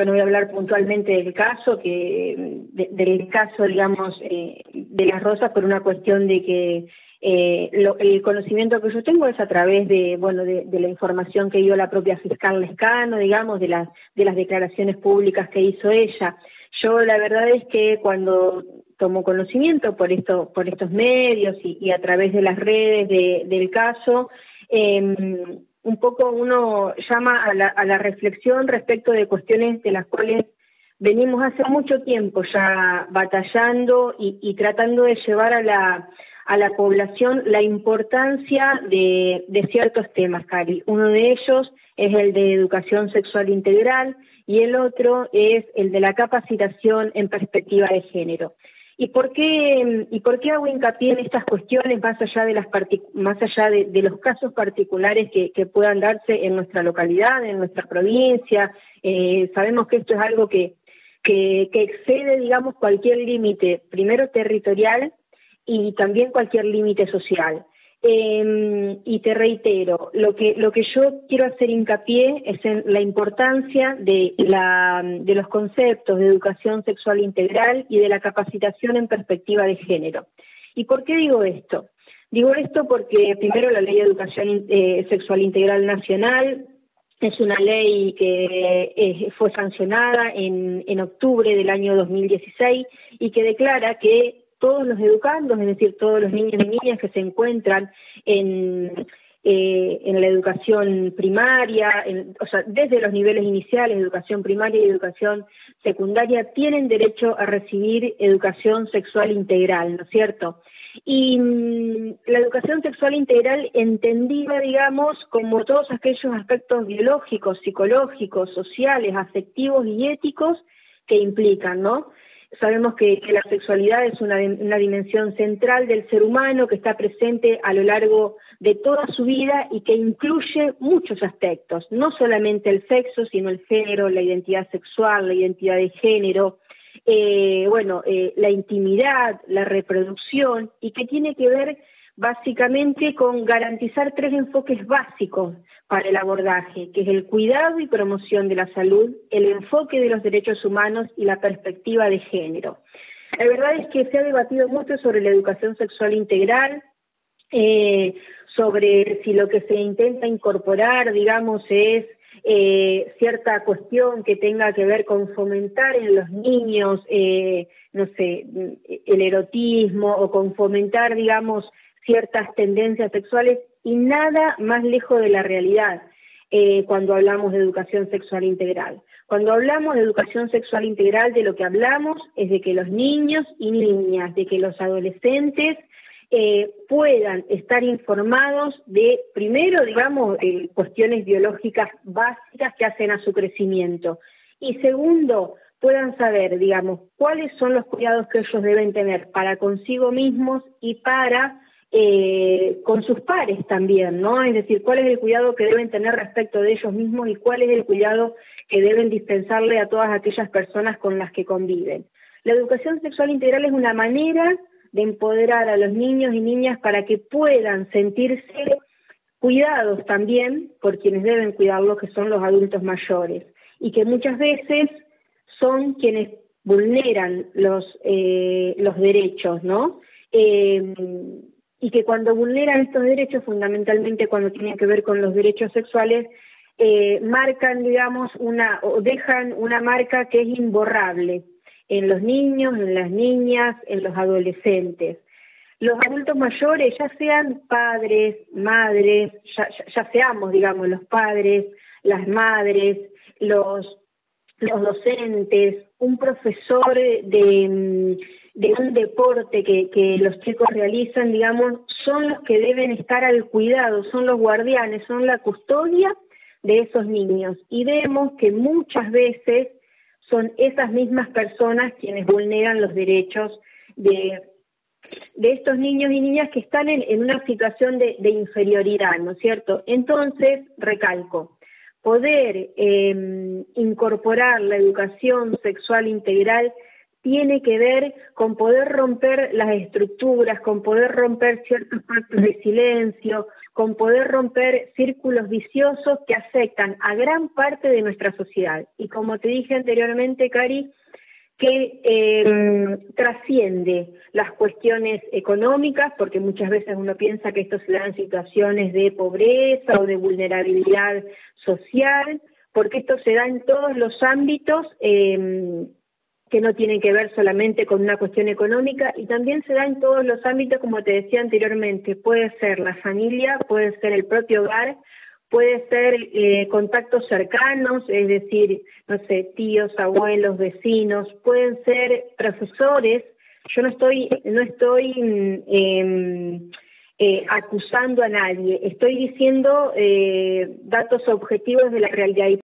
Bueno, voy a hablar puntualmente del caso, del caso, digamos, de las Rosas, por una cuestión de que el conocimiento que yo tengo es a través de la información que dio la propia fiscal Lescano, digamos, de las declaraciones públicas que hizo ella. Yo la verdad es que cuando tomo conocimiento por estos medios y a través de las redes del caso, un poco uno llama a la reflexión respecto de cuestiones de las cuales venimos hace mucho tiempo ya batallando y tratando de llevar a la población la importancia de ciertos temas, Cari. Uno de ellos es el de educación sexual integral y el otro es el de la capacitación en perspectiva de género. ¿Y por qué hago hincapié en estas cuestiones más allá de los casos particulares que puedan darse en nuestra localidad, en nuestra provincia? Sabemos que esto es algo que excede, digamos, cualquier límite, primero territorial y también cualquier límite social. Y te reitero, lo que yo quiero hacer hincapié es en la importancia de los conceptos de educación sexual integral y de la capacitación en perspectiva de género. ¿Y por qué digo esto? Digo esto porque primero la Ley de Educación Sexual Integral Nacional es una ley que fue sancionada en octubre del año 2016 y que declara que todos los educandos, es decir, todos los niños y niñas que se encuentran en la educación primaria, o sea, desde los niveles iniciales, educación primaria y educación secundaria, tienen derecho a recibir educación sexual integral, ¿no es cierto? Y la educación sexual integral entendida, digamos, como todos aquellos aspectos biológicos, psicológicos, sociales, afectivos y éticos que implican, ¿no? Sabemos que la sexualidad es una dimensión central del ser humano que está presente a lo largo de toda su vida y que incluye muchos aspectos, no solamente el sexo, sino el género, la identidad sexual, la identidad de género, la intimidad, la reproducción, y que tiene que ver básicamente con garantizar tres enfoques básicos para el abordaje, que es el cuidado y promoción de la salud, el enfoque de los derechos humanos y la perspectiva de género. La verdad es que se ha debatido mucho sobre la educación sexual integral, sobre si lo que se intenta incorporar, digamos, es cierta cuestión que tenga que ver con fomentar en los niños, el erotismo o con fomentar, digamos, ciertas tendencias sexuales, y nada más lejos de la realidad cuando hablamos de educación sexual integral. Cuando hablamos de educación sexual integral, de lo que hablamos es de que los niños y niñas, de que los adolescentes puedan estar informados de, primero, digamos, cuestiones biológicas básicas que hacen a su crecimiento, y segundo, puedan saber, digamos, cuáles son los cuidados que ellos deben tener para consigo mismos y para con sus pares también, ¿no? Es decir, cuál es el cuidado que deben tener respecto de ellos mismos y cuál es el cuidado que deben dispensarle a todas aquellas personas con las que conviven. La educación sexual integral es una manera de empoderar a los niños y niñas para que puedan sentirse cuidados también por quienes deben cuidarlos, que son los adultos mayores, y que muchas veces son quienes vulneran los derechos, ¿no? Y que cuando vulneran estos derechos, fundamentalmente cuando tienen que ver con los derechos sexuales, marcan, digamos, o dejan una marca que es imborrable en los niños, en las niñas, en los adolescentes. Los adultos mayores, ya sean padres, madres, ya seamos, digamos, los padres, las madres, los docentes, un profesor de un deporte que los chicos realizan, digamos, son los que deben estar al cuidado, son los guardianes, son la custodia de esos niños. Y vemos que muchas veces son esas mismas personas quienes vulneran los derechos de estos niños y niñas que están en una situación de inferioridad, ¿no es cierto? Entonces, recalco, poder incorporar la educación sexual integral tiene que ver con poder romper las estructuras, con poder romper ciertos pactos de silencio, con poder romper círculos viciosos que afectan a gran parte de nuestra sociedad. Y como te dije anteriormente, Cari, que trasciende las cuestiones económicas, porque muchas veces uno piensa que esto se da en situaciones de pobreza o de vulnerabilidad social, porque esto se da en todos los ámbitos que no tienen que ver solamente con una cuestión económica, y también se da en todos los ámbitos, como te decía anteriormente. Puede ser la familia, puede ser el propio hogar, puede ser contactos cercanos, es decir, no sé, tíos, abuelos, vecinos, pueden ser profesores. Yo no estoy acusando a nadie, estoy diciendo datos objetivos de la realidad.